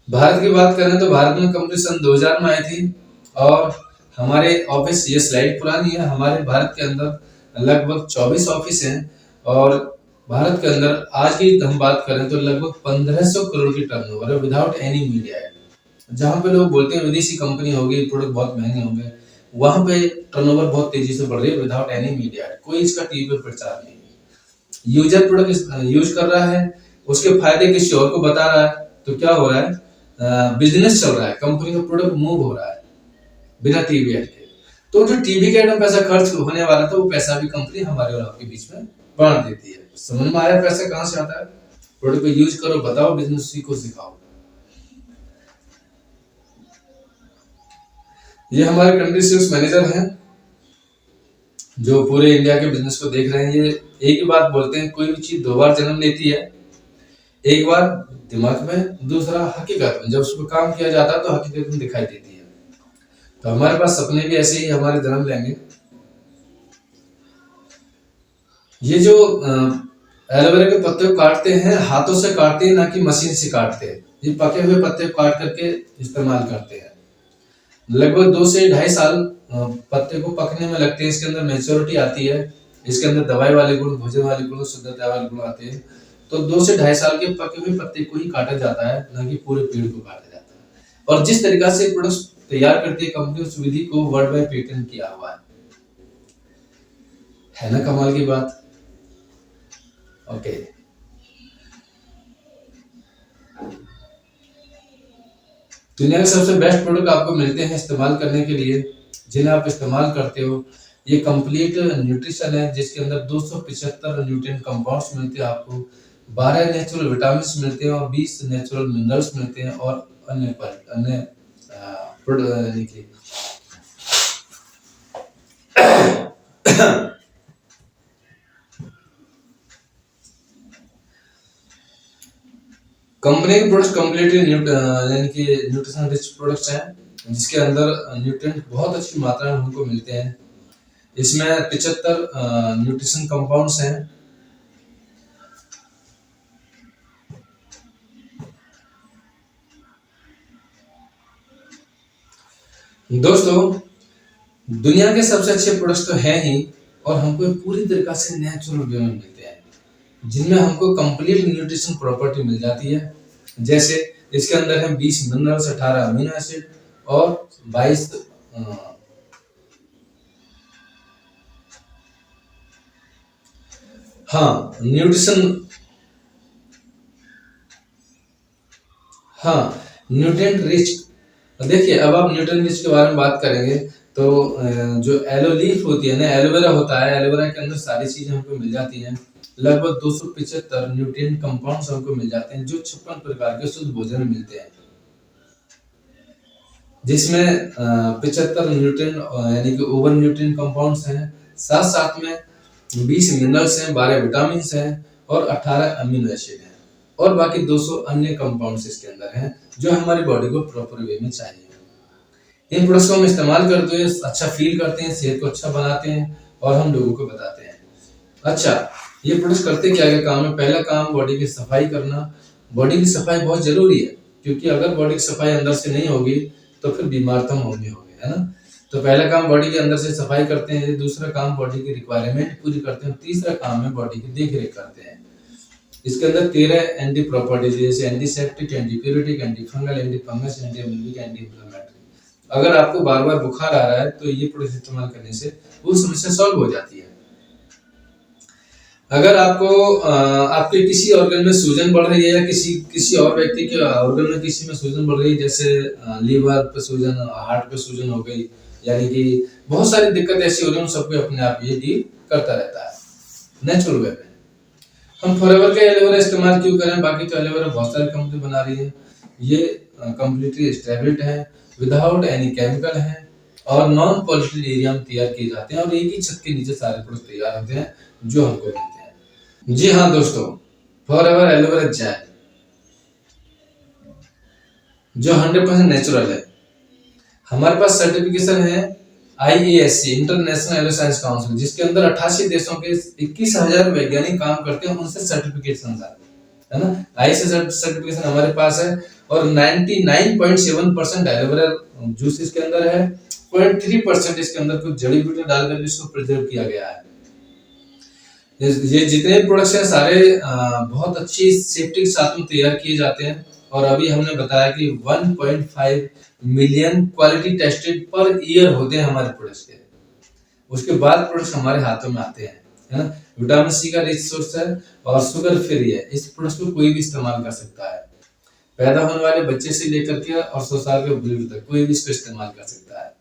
भारत की बात करें तो भारत में कंपनी सन 2000 में आई थी और हमारे ऑफिस, ये स्लाइड पुरानी है, हमारे भारत के अंदर लगभग 24 ऑफिस हैं और भारत के अंदर आज की हम बात करें तो लगभग 1500 करोड़ की टर्नओवर है विदाउट एनी मीडिया एड। जहां पे लोग बोलते हैं विदेशी कंपनी होगी, प्रोडक्ट बहुत महंगे होंगे, वहां पे टर्नओवर बहुत तेजी से बढ़ रही है विदाउट एनी मीडिया एड। कोई इसका टीवी पे प्रचार नहीं है। यूजर प्रोडक्ट यूज कर रहा है, उसके फायदे किसी और को बता रहा है, तो क्या हो रहा है, बिजनेस चल रहा है, कंपनी का प्रोडक्ट मूव हो रहा है बिना टीवी एड के। तो जो टीवी के एड में पैसा खर्च होने वाला था, वो पैसा भी कंपनी हमारे और आपके बीच में बांट देती है। समझ में आया पैसा कहां से आता है? प्रोडक्ट को यूज करो, बताओ, बिजनेस को सिखाओ। ये हमारे कंट्री सेल्स मैनेजर हैं जो पूरे इंडिया के बिजनेस को देख रहे हैं। ये एक ही बात बोलते हैं, कोई भी चीज 2 बार जन्म लेती है, एक बार दिमाग में, दूसरा हकीकत में। जब उस पर काम किया जाता है तो हकीकत में दिखाई देती है। तो हमारे पास सपने भी ऐसे ही हमारे जन्म लेंगे। ये जो एलोवेरा के पत्ते को काटते हैं, हाथों से काटते हैं, ना कि मशीन से काटते हैं। ये पके हुए पत्ते को काट करके इस्तेमाल करते हैं। लगभग 2 से 2.5 साल पत्ते को पकने में लगते हैं। इसके अंदर मैच्योरिटी आती है, इसके अंदर दवाई वाले गुण, भोजन वाले गुण, शुद्धता वाले गुण आते हैं। तो 2 से 2.5 साल के पके हुए पत्ते को ही काटा जाता है, ना कि पूरे पेड़ को काटा जाता है। और जिस तरीका से प्रोडक्ट तैयार करती है कंपनी, उस विधि को वर्ल्ड वाइड पेटेंट किया हुआ है ना? कमाल की बात। ओके, दुनिया के सबसे बेस्ट प्रोडक्ट आपको मिलते हैं इस्तेमाल करने के लिए, जिन्हें आप इस्तेमाल करते हो। ये कंप्लीट न्यूट्रिशन है, जिसके अंदर 275 न्यूट्रिएंट कंपाउंड्स मिलते हैं आपको, 12 नेचुरल विटामिन्स मिलते हैं और 20 नेचुरल मिनरल्स मिलते हैं और अन्य कंपनी के प्रोडक्ट्स कंप्लीटली यानी कि न्यूट्रिशन रिच प्रोडक्ट्स हैं, जिसके अंदर न्यूट्रिएंट बहुत अच्छी मात्रा में हमको मिलते हैं। इसमें 75 न्यूट्रिशन कंपाउंड्स हैं। दोस्तों, दुनिया के सबसे अच्छे प्रोडक्ट्स तो हैं ही, और हमको पूरी तरीका से नेचुरल वे में मिलते हैं, जिनमें हमको कंप्लीट न्यूट्रिशन प्रॉपर्टी मिल जाती है। जैसे इसके अंदर है 20 मिनरल्स, 18 अमीनो एसिड और 22 न्यूट्रिएंट रिच। देखिए, अब आप न्यूट्रिएंट रिच के बारे में बात करेंगे तो जो एलो लीफ होती है ना, एलोवेरा होता है, एलोवेरा के अंदर सारी चीजें हमको मिल जाती हैं। लगभग 275 न्यूट्रिएंट कंपाउंड्स हमको मिल जाते हैं, जो 56 प्रकार के शुद्ध भोजन में मिलते हैं, जिसमें 75 न्यूट्रिएंट यानी कि ओवर न्यूट्रिएंट कंपाउंड्स हैं, साथ साथ में 20 मिनरल्स हैं, 12 विटामिन हैं और 18 अमीनो एसिड हैं, और बाकी 200 अन्य कंपाउंड्स इसके अंदर हैं, जो हमारी बॉडी को प्रॉपर वे में चाहिए। इन प्रोडक्ट्स को हम इस्तेमाल करते हुए अच्छा फील करते हैं, सेहत को अच्छा बनाते हैं और हम लोगों को बताते हैं। अच्छा, ये प्रोडक्ट्स करते क्या क्या काम है? पहला काम, बॉडी की सफाई करना। बॉडी की सफाई बहुत जरूरी है, क्योंकि अगर बॉडी की सफाई अंदर से नहीं होगी तो फिर बीमार तो हम होंगे, है ना? तो पहला काम बॉडी के अंदर से सफाई करते हैं, दूसरा काम बॉडी की रिक्वायरमेंट पूरी करते हैं, तीसरा काम है बॉडी की देख रेख करते हैं। इसके अंदर 13 एंटी प्रॉपर्टीज, जैसे antiseptic, anti pyretic, anti fungal, anti fungus, anti emetic, anti inflammatory. अगर आपको बार बार बुखार आ रहा है तो ये प्रोडक्ट इस्तेमाल करने से वो समस्या सॉल्व हो जाती है। अगर आपको आपके किसी ऑर्गन में सूजन बढ़ रही है, या किसी और व्यक्ति के ऑर्गन में किसी में सूजन बढ़ रही है, जैसे लीवर पे सूजन, हार्ट पे सूजन हो गई, यानी कि बहुत सारी दिक्कत ऐसी हो रही है, सबको अपने आप ये डील करता रहता है नेचुरल वे में। हम फॉरएवर का एलोवेरा इस्तेमाल क्यों करें? बाकी तो एलोवेरा बहुत सारी कंपनी बना रही है, ये कंप्लीटली स्टेबल्ड है, विदाउट एनी केमिकल है और नॉन पॉल्यूटेड एरिया में तैयार किए जाते हैं, और एक ही छत के नीचे सारे प्रोडक्ट तैयार होते हैं जो हमको मिलते हैं। जी हाँ दोस्तों, फॉरएवर एलोवेरा जेल जो 100% नेचुरल है। हमारे पास सर्टिफिकेशन है IASC international aloe science council, जिसके अंदर 88 देशों के 21,000 वैज्ञानिक काम करते हैं, उनसे सर्टिफिकेशन है ना। IASC सर्टिफिकेशन हमारे पास है। और 99.7% एलोवेरा जूस इसके अंदर है। 0.3% इसके अंदर कुछ जड़ी बूटी डालकर इसको प्रिजर्व किया गया है। ये जितने प्रोडक्ट्स हैं सारे बहुत अच्छी सेफ्टी के साथ में तैयार किए जाते हैं। और अभी हमने बताया कि 1.5 million quality tested per year होते हैं हमारे प्रोडक्ट्स के। उसके बाद प्रोडक्ट्स हमारे हाथों में आते हैं, है ना। विटामिन सी का रिच सोर्स है और शुगर फ्री है। इस प्रोडक्ट्स को कोई भी इस्तेमाल कर सकता है। पैदा होने वाले बच्चे से लेकर के और 100 साल के बुजुर्ग तक कोई भी इसको इस्तेमाल कर सकता है।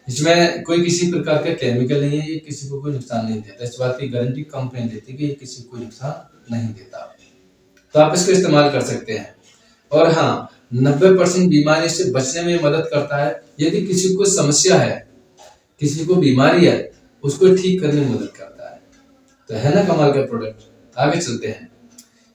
इसमें कोई किसी प्रकार का केमिकल नहीं है, ये किसी को कोई नुकसान नहीं देता। इस बात की गारंटी कंपनी देती है कि ये किसी को कोई नुकसान नहीं देता। तो आप इसको इस्तेमाल कर सकते हैं। और हाँ, 90% बीमारी से बचने में मदद करता है। यदि किसी को समस्या है, किसी को बीमारी है, उसको ठीक करने में मदद करता है। तो है ना कमाल का प्रोडक्ट। आगे चलते हैं।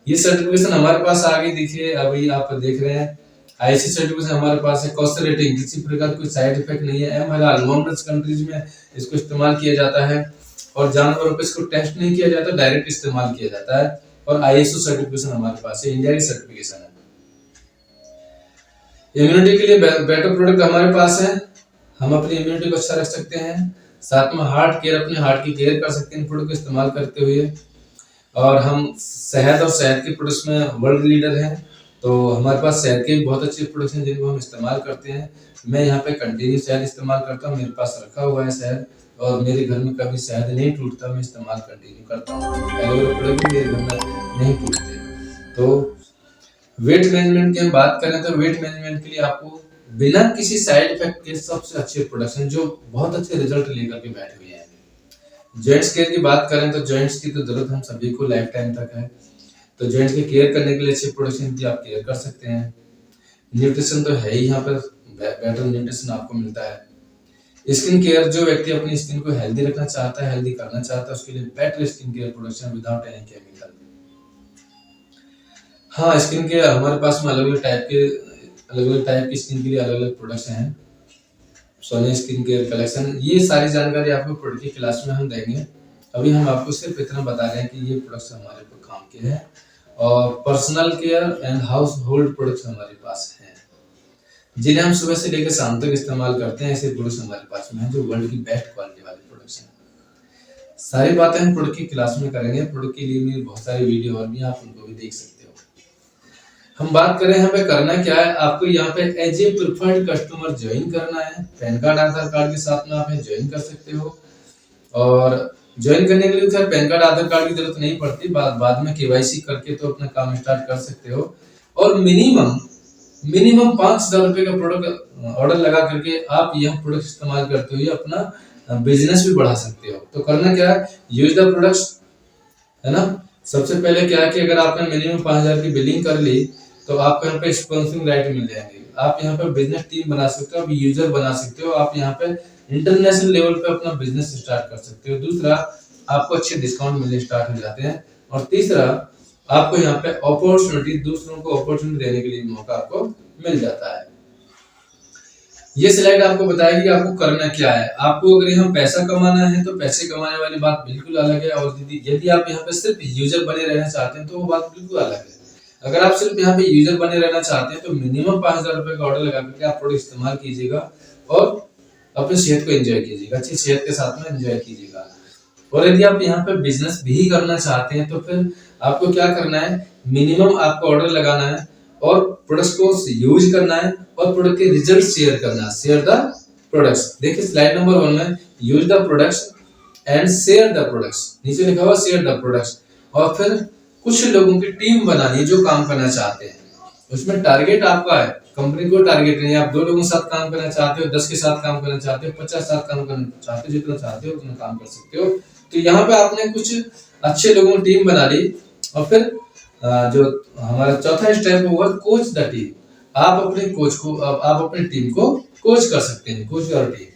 ये सर्टिफिकेशन हमारे पास आगे देखिए, अभी आप देख रहे हैं IASC सर्टिफिकेशन हमारे पास है। कॉस्ट रेटिंग, किसी प्रकार कोई साइड इफेक्ट नहीं है। हलाल नॉन-वेज कंट्रीज में इसको इस्तेमाल किया जाता है और जानवरों पे इसको टेस्ट नहीं किया जाता, डायरेक्ट इस्तेमाल किया जाता है। और ISO सर्टिफिकेशन हमारे पास है, इंडिया की सर्टिफिकेशन है। इम्यूनिटी के लिए बेटर प्रोडक्ट हमारे पास है। हम अपनी इम्यूनिटी को अच्छा रख सकते हैं, साथ में हार्ट केयर, अपने हार्ट की केयर कर सकते हैं इन प्रोडक्ट को इस्तेमाल करते हुए। और हम शहद और शहद के प्रोडक्ट्स में वर्ल्ड लीडर हैं। तो हमारे पास शहद के बहुत अच्छे प्रोडक्ट्स हैं जिनको हम इस्तेमाल करते हैं। मैं यहाँ पे कंटिन्यू शहद इस्तेमाल करता हूँ, मेरे पास रखा हुआ है शहद, और मेरे घर में कभी शहद नहीं टूटता, मैं इस्तेमाल कंटिन्यू करता हूँ। एलोवेरा प्रोडक्ट भी मेरे घर में नहीं टूटते। तो वेट मैनेजमेंट की हम बात करें तो वेट मैनेजमेंट के लिए आपको बिना किसी साइड इफेक्ट के सबसे अच्छे प्रोडक्ट्स हैं जो बहुत अच्छे रिजल्ट लेकर के बैठे हुए हैं। जॉइंट्स केयर की बात करें तो जॉइंट्स की तो जरूरत हम सभी को लाइफ टाइम तक है। तो जॉइंट्स की केयर करने के लिए अच्छे प्रोडक्ट्स की आप केयर कर सकते हैं। न्यूट्रिशन तो है ही, यहाँ पर बेटर न्यूट्रिशन आपको मिलता है। स्किन केयर, जो व्यक्ति अपनी स्किन को हेल्दी रखना चाहता है, हेल्दी करना चाहता है, उसके लिए better skin care products without any chemical. हाँ, स्किन के हमारे पास में अलग अलग टाइप की स्किन के लिए अलग अलग प्रोडक्ट्स हैं। सोनी स्किन केयर कलेक्शन, ये सारी जानकारी आपको प्रोडक्ट की क्लास में हम देंगे। अभी हम आपको सिर्फ इतना बता रहे हैं कि ये प्रोडक्ट्स हमारे पर काम के हैं। और personal care and house hold products हमारे पास हैं, जिन्हें हम सुबह से लेकर शाम तक इस्तेमाल करते हैं। ऐसे प्रोडक्ट्स हमारे पास में हैं जो वर्ल्ड की बेस्ट क्वालिटी वाले प्रोडक्ट्स हैं। सारी बातें हम प्रोडक्ट की क्लास में करेंगे। प्रोडक्ट के लिए भी बहुत सारी वीडियो और भी आप उनको भी देख सकते हो। हम बात करें यहाँ पे करना क्या है, आपको यहाँ पे as a preferred customer join करना है। पैन कार्ड आधार कार्ड के साथ में आप ज्वाइन कर सकते हो। और ज्वाइन करने के लिए खैर पैन कार्ड आधार कार्ड की जरूरत नहीं पड़ती, बाद में KYC करके तो अपना काम स्टार्ट कर सकते हो। और मिनिमम 5,000 रुपए का प्रोडक्ट ऑर्डर लगा करके आप यह प्रोडक्ट इस्तेमाल करते हुए अपना बिजनेस भी बढ़ा सकते हो। तो करना क्या है, यूज द प्रोडक्ट्स, है ना। सबसे पहले क्या है कि अगर आपने मिनिमम 5,000 की बिलिंग कर ली तो आपको यहाँ पे स्पॉन्सरिंग राइट मिल जाएंगे। आप यहाँ पे बिजनेस टीम बना सकते हो, आप यूजर बना सकते हो, आप यहाँ पे इंटरनेशनल लेवल पे अपना बिजनेस स्टार्ट कर सकते हो। दूसरा, आपको अच्छे डिस्काउंट मिलने स्टार्ट हो जाते हैं। और तीसरा, आपको यहाँ पे अपॉर्चुनिटी, दूसरों को अपॉर्चुनिटी देने के लिए मौका आपको मिल जाता है। ये स्लाइड आपको बताएगी कि आपको करना क्या है। आपको अगर यहाँ पैसा कमाना है तो पैसे कमाने वाली बात बिल्कुल अलग है। और यदि आप यहाँ पे सिर्फ यूजर बने रहना चाहते हैं तो वो बात बिल्कुल अलग है। अगर आप सिर्फ यहाँ पे यूजर बने रहना चाहते हैं तो मिनिमम 5,000 रुपए का ऑर्डर लगा करके आप प्रोडक्ट इस्तेमाल कीजिएगा और अपनी सेहत को एंजॉय कीजिएगा, अच्छी सेहत के साथ में एंजॉय कीजिएगा। और यदि आप यहाँ पे बिजनेस भी करना चाहते हैं तो फिर आपको क्या करना है, मिनिमम आपको ऑर्डर लगाना है और प्रोडक्ट्स को यूज करना है और प्रोडक्ट के रिजल्ट शेयर करना है। शेयर द प्रोडक्ट्स, देखिए स्लाइड नंबर 1 में use the products and share the products, नीचे लिखा हुआ शेयर द प्रोडक्ट्स। और फिर कुछ लोगों की टीम बनानी है जो काम करना चाहते हैं। उसमें टारगेट आपका है, कंपनी को टारगेट नहीं है। आप 2 लोगों के साथ काम करना चाहते हो, 10 के साथ काम करना चाहते हो, 50 साथ काम करना चाहते हो, जितना चाहते हो उतना काम कर सकते हो। तो यहाँ पे आपने कुछ अच्छे लोगों की टीम बना ली। और फिर जो हमारा चौथा स्टेप होगा, कोच द टीम। आप अपने कोच को, आप अपनी टीम को कोच कर सकते हैं। कोच योर टीम,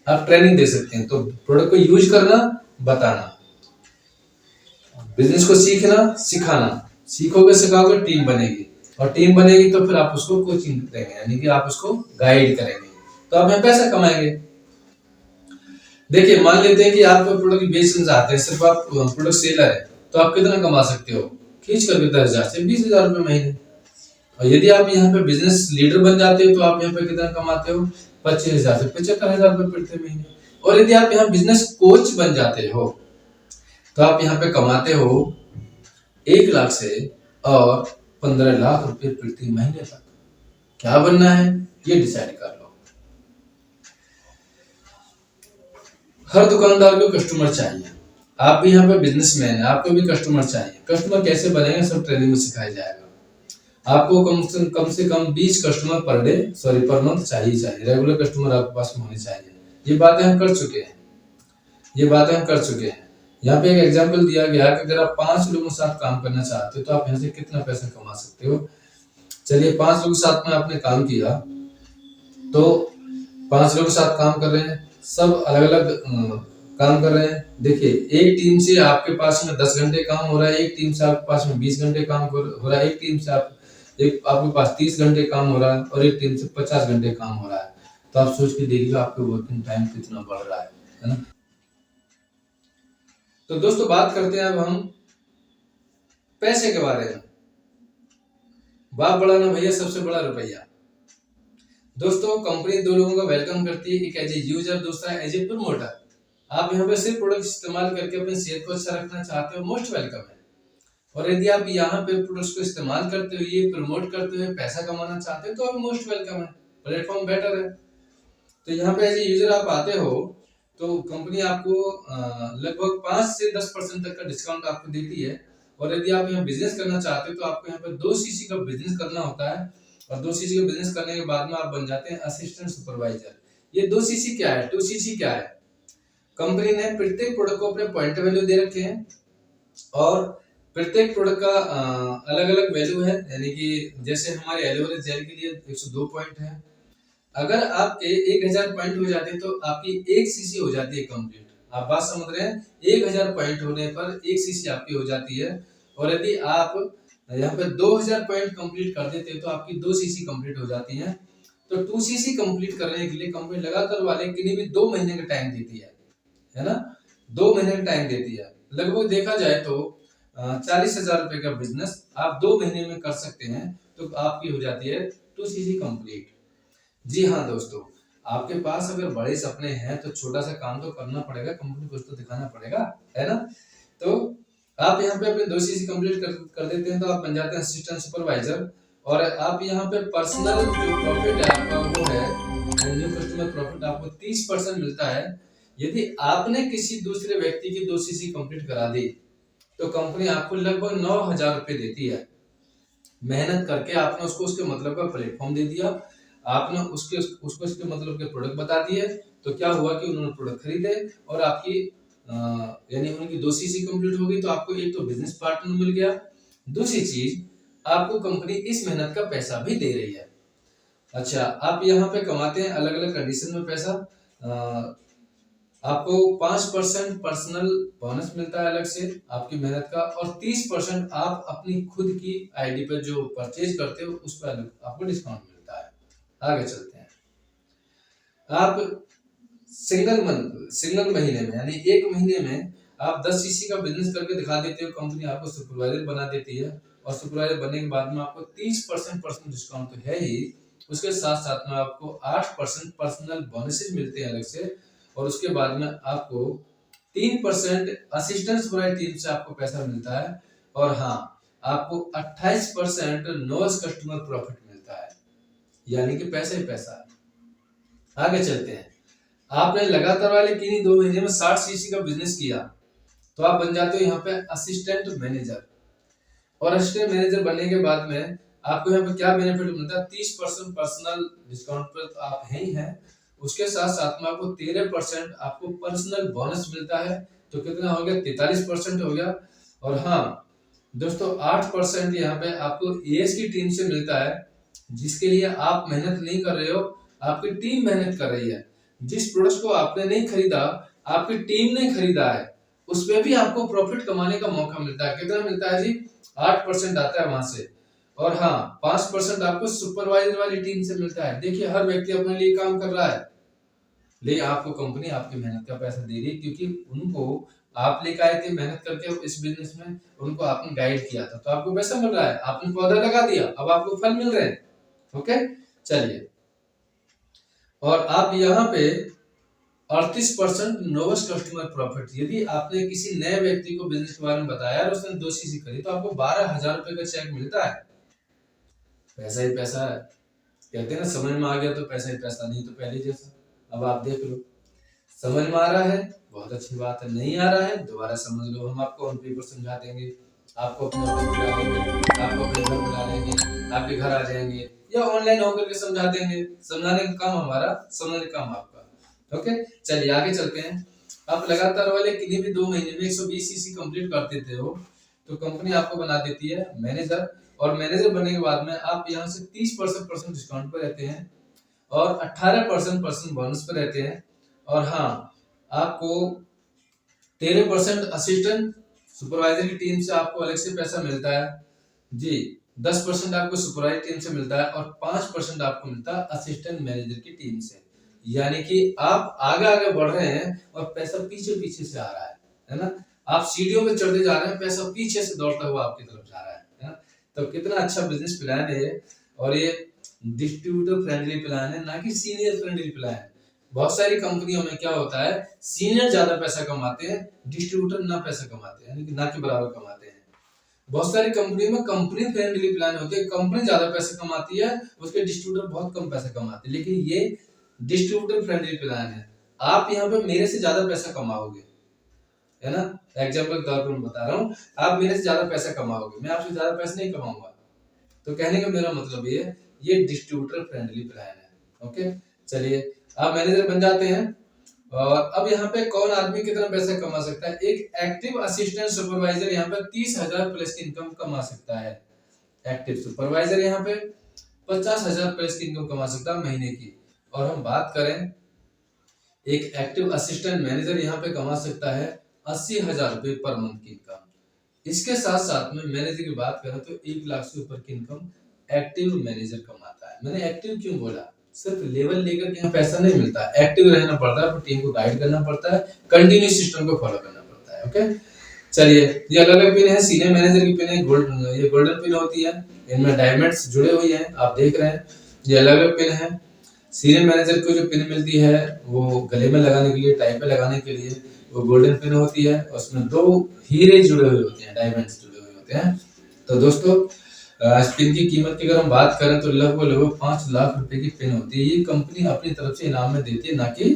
आप ट्रेनिंग दे सकते हैं। तो प्रोडक्ट को यूज करना, बताना। बिजनेस को सीखना सिखाना, सीखोगे सिखाओगे टीम बनेगी, और टीम बनेगी तो फिर आप उसको कोचिंग देंगे, यानी कि आप उसको गाइड करेंगे, तो आप यहाँ पैसा कमाएंगे। देखिए मान लेते हैं कि आप प्रोडक्ट बेचना चाहते हैं, सिर्फ आप प्रोडक्ट सेलर है, तो आप कितना कमा सकते हो, खींच करके 10,000 से 20,000 रुपए महीने। और यदि आप यहाँ पे बिजनेस लीडर बन जाते हो तो आप यहाँ पे कितना कमाते हो, 25,000 से 75,000 रुपए प्रति महीने। और यदि आप यहाँ बिजनेस कोच बन जाते हो तो आप यहाँ पे कमाते हो 1 लाख से और 15 लाख रुपए प्रति महीने तक। क्या बनना है ये डिसाइड कर लो। हर दुकानदार को कस्टमर चाहिए, आप भी यहाँ पे बिजनेसमैन है, आपको भी कस्टमर चाहिए। कस्टमर कैसे बनेगा सब ट्रेनिंग में सिखाया जाएगा। आपको कम से कम 20 कस्टमर पर मंथ चाहिए, रेगुलर कस्टमर आपके पास में होने चाहिए। ये बातें हम कर चुके हैं। यहाँ पे एक एग्जांपल दिया गया कि अगर आप 5 लोगों के साथ काम करना चाहते हो तो आप यहाँ से कितना पैसा कमा सकते हो। चलिए 5 लोगों के साथ में आपने काम किया, तो 5 लोगों के साथ काम कर रहे हैं, सब अलग अलग काम कर रहे हैं। देखिए एक टीम से आपके पास में 10 घंटे काम हो रहा है, एक टीम से आपके पास में 20 घंटे काम हो रहा है, एक टीम से आपके पास 30 घंटे काम हो रहा है, और एक टीम से 50 घंटे काम हो रहा है। तो आप सोच के देखिए आपका वर्किंग टाइम कितना बढ़ रहा है ना। तो दोस्तों बात करते हैं अब हम पैसे के बारे में। बाप बड़ा ना भैया, सबसे बड़ा रुपया। दोस्तों कंपनी 2 लोगों का वेलकम करती है, एक एज ए यूजर, दूसरा एज ए प्रमोटर। आप यहाँ पे सिर्फ प्रोडक्ट इस्तेमाल करके अपने सेहत को अच्छा रखना चाहते हो, मोस्ट वेलकम है। और यदि आप यहाँ पे प्रोडक्ट्स को इस्तेमाल करते हुए प्रमोट करते हुए पैसा कमाना चाहते हो तो आप मोस्ट वेलकम है, प्लेटफॉर्म बेटर है। तो यहाँ पे एज ए यूजर आप आते हो तो कंपनी आपको लगभग 5 से 10% तक का डिस्काउंट आपको देती है। और यदि आप यहाँ बिजनेस करना चाहते हो तो आपको यहाँ पे 2 सीसी का बिजनेस करना होता है, और 2 सीसी का बिजनेस करने के बाद में आप बन जाते हैं असिस्टेंट सुपरवाइजर। ये 2 सीसी क्या है, 2 सीसी क्या है? कंपनी ने प्रत्येक प्रोडक्ट को अपने पॉइंट वैल्यू दे रखे हैं, और प्रत्येक प्रोडक्ट का अलग अलग वैल्यू है। यानी कि जैसे हमारे एलोवेरा जेल के लिए 102 पॉइंट है। अगर आपके 1000 पॉइंट हो जाते हैं तो आपकी 1 सीसी हो जाती है कंप्लीट। आप बात समझ रहे हैं, 1000 पॉइंट होने पर 1 सीसी आपकी हो जाती है। और यदि आप यहाँ पे 2000 पॉइंट कंप्लीट कर देते हैं तो आपकी 2 सीसी कंप्लीट हो जाती है। तो 2 सीसी कंप्लीट करने के लिए कंपनी लगातार वाले के लिए भी 2 महीने का टाइम देती है ना, 2 महीने का टाइम देती है। लगभग देखा जाए तो 40,000 रुपए का बिजनेस आप 2 महीने में कर सकते हैं, तो आपकी हो जाती है 2 सीसी कंप्लीट। जी हाँ दोस्तों, आपके पास अगर बड़े सपने हैं तो छोटा सा काम तो करना पड़ेगा, कंपनी को तो दिखाना पड़ेगा, है ना। तो आप यहाँ पे अपने 2 सीसी कंप्लीट कर देते हैं तो आप बन जाते हैं असिस्टेंट सुपरवाइजर। और आप यहाँ पे पर्सनल जो प्रॉफिट है आपका वो है न्यू कस्टमर प्रॉफिट, आपको 30% मिलता है। यदि आपने किसी दूसरे व्यक्ति की 2 सीसी कंप्लीट करा दी तो कंपनी आपको लगभग 9,000 रुपए देती है। मेहनत करके आपने उसको उसके मतलब का प्लेटफॉर्म दे दिया, आपने उसको इसके मतलब के प्रोडक्ट बता दिए, तो क्या हुआ कि उन्होंने प्रोडक्ट खरीदे और आपकी यानी उनकी 2 सीसी कंप्लीट हो गई। तो आपको एक तो बिजनेस पार्टनर मिल गया, दूसरी चीज आपको कंपनी इस मेहनत का पैसा भी दे रही है। अच्छा, आप यहाँ पे कमाते हैं अलग अलग कंडीशन में पैसा। आपको 5% पर्सनल बोनस मिलता है अलग से आपकी मेहनत का, और 30% आप अपनी खुद की आईडी पर जो परचेज करते हो उस पर आपको डिस्काउंट मिलता है। आगे चलते हैं। आप सिंगल महीने में यानी 1 महीने में आप 10 सीसी का बिजनेस करके दिखा देते हो, कंपनी आपको सुपरवाइजर बना देती है। और सुपरवाइजर बनने के बाद में आपको 30% पर्सनल डिस्काउंट तो है ही, उसके साथ साथ में आपको 8% पर्सनल बोनसेस मिलते हैं अलग से। और उसके बाद में आपको 3% असिस्टेंट सुपरवाइजर टीम से आपको पैसा मिलता है। और हाँ, आपको 28% नोस कस्टमर प्रॉफिट मिलता है, यानी कि पैसा ही पैसा है। आगे चलते हैं। आपने लगातार वाले किन्हीं 2 महीने में 60 सीसी का बिजनेस किया तो आप बन जाते हो यहाँ पे असिस्टेंट मैनेजर। और असिस्टेंट मैनेजर बनने के बाद में आपको यहाँ पे क्या बेनिफिट मिलता है, 30% पर्सनल डिस्काउंट पर तो आप हैं ही हैं, उसके साथ साथ में आपको 13% आपको पर्सनल बोनस मिलता है। तो कितना हो गया, 43% हो गया। और हाँ दोस्तों, 8% यहाँ पे आपको एएस की टीम से मिलता है, जिसके लिए आप मेहनत नहीं कर रहे हो, आपकी टीम मेहनत कर रही है। जिस प्रोडक्ट को आपने नहीं खरीदा, आपकी टीम ने खरीदा है, उसमें भी आपको प्रॉफिट कमाने का मौका मिलता है। कितना मिलता है जी? 8% आता है वहां से। और हाँ, 5% आपको सुपरवाइजर वाली टीम से मिलता है। देखिए, हर व्यक्ति अपने लिए काम कर रहा है, लेकिन आपको कंपनी आपकी मेहनत का पैसा दे रही है, क्योंकि उनको आप लेकर आए थे मेहनत करके इस बिजनेस में, उनको आपने गाइड किया था, तो आपको पैसा मिल रहा है। आपने पौधा लगा दिया, अब आपको फल मिल रहे हैं। ओके, चलिए। और आप यहाँ पे 38% नोवेस्ट कस्टमर प्रॉफिट। यदि आपने किसी नए व्यक्ति को बिजनेस के बारे में बताया और उसने 2 चीजें करी, तो आपको 12,000 रुपए का चेक मिलता है। पैसा ही पैसा है, कहते हैं ना, समझ में आ गया तो पैसा ही पैसा, नहीं तो पहले जैसा। अब आप देख लो, समझ में आ रहा है, बहुत अच्छी बात है। नहीं आ रहा है, दोबारा समझ लो, हम आपको ऑन पेपर समझा देंगे, आपको अपने ऑफिस बुला लेंगे, आपको अपने घर बुला लेंगे, आपके घर आ जाएंगे, या ऑनलाइन होकर के समझा देंगे। समझाने का काम हमारा, समझने का काम आपका। ओके, चलिए आगे चलते हैं। आप लगातार वाले किन्हीं भी 2 महीने में 120 सीसी कंप्लीट कर देते हो, तो कंपनी आपको बना देती है मैनेजर। और मैनेजर बनने के बाद में आप यहाँ से 30% डिस्काउंट पर रहते हैं, और 18% बोनस पर रहते हैं। और हाँ, आपको 13% असिस्टेंट सुपरवाइजर की टीम से आपको अलग से पैसा मिलता है जी। 10% आपको सुपरवाइजर टीम से मिलता है, और 5% आपको मिलता है असिस्टेंट मैनेजर की टीम से। यानी कि आप आगे आगे बढ़ रहे हैं और पैसा पीछे पीछे से आ रहा है ना। आप सीढ़ियों पे चढ़ते जा रहे हैं, पैसा पीछे से दौड़ता हुआ आपकी तरफ जा रहा है ना। तो कितना अच्छा बिजनेस प्लान है ये, और ये डिस्ट्रीब्यूटर फ्रेंडली प्लान है, ना कि सीनियर फ्रेंडली प्लान है। बहुत सारी कंपनियों में क्या होता है, सीनियर ज्यादा पैसा कमाते हैं, डिस्ट्रीब्यूटर ना पैसा कमाते हैं, यानी कि ना के बराबर कमाते हैं। बहुत सारी कंपनियों में कंपनी फ्रेंडली प्लान होते हैं, कंपनी ज्यादा पैसा कमाती है, उसके डिस्ट्रीब्यूटर बहुत कम पैसा कमाते हैं। लेकिन ये डिस्ट्रीब्यूटर फ्रेंडली प्लान है, आप यहाँ पे मेरे से ज्यादा पैसा कमाओगे, है ना। एग्जाम्पल के तौर पर मैं बता रहा हूँ, आप मेरे से ज्यादा पैसा कमाओगे, मैं आपसे ज्यादा पैसा नहीं कमाऊंगा। तो कहने का मेरा मतलब ये डिस्ट्रीब्यूटर फ्रेंडली प्लान है। ओके, चलिए, आप मैनेजर बन जाते हैं। और अब यहाँ पे कौन आदमी कितना पैसा कमा सकता है? एक एक्टिव असिस्टेंट सुपरवाइजर यहाँ पे 30,000 प्लस की इनकम कमा सकता है। एक्टिव सुपरवाइजर यहाँ पे 50,000 प्लस की इनकम कमा सकता है महीने की। और हम बात करें, एक एक्टिव असिस्टेंट मैनेजर यहाँ पे कमा सकता है 80,000 रुपए पर मंथ की इनकम। इसके साथ साथ में मैनेजर की बात करें तो 1 लाख से ऊपर की इनकम एक्टिव मैनेजर कमाता है। मैंने एक्टिव क्यों बोला? सिर्फ लेवल लेकर के यहाँ पैसा नहीं मिलता, एक्टिव रहना पड़ता है, टीम को गाइड करना पड़ता है, कंटिन्यू सिस्टम को फॉलो करना पड़ता है। ओके, चलिए, ये अलग अलग पिन है। सीनियर मैनेजर की पिन है, ये गोल्डन पिन होती है, इनमें डायमंड्स जुड़े हुए हैं, आप देख रहे हैं। ये अलग अलग पिन है। सीनियर मैनेजर को जो पिन मिलती है वो गले में लगाने के लिए, टाई पे लगाने के लिए, वो गोल्डन पिन होती है। उसमें 2 हीरे जुड़े हुए होते हैं, डायमंड्स जुड़े हुए होते हैं। तो दोस्तों, इस पिन की कीमत की अगर हम बात करें तो लगभग 5 लाख रुपए की पिन होती है। ये कंपनी अपनी तरफ से इनाम में देती है, ना कि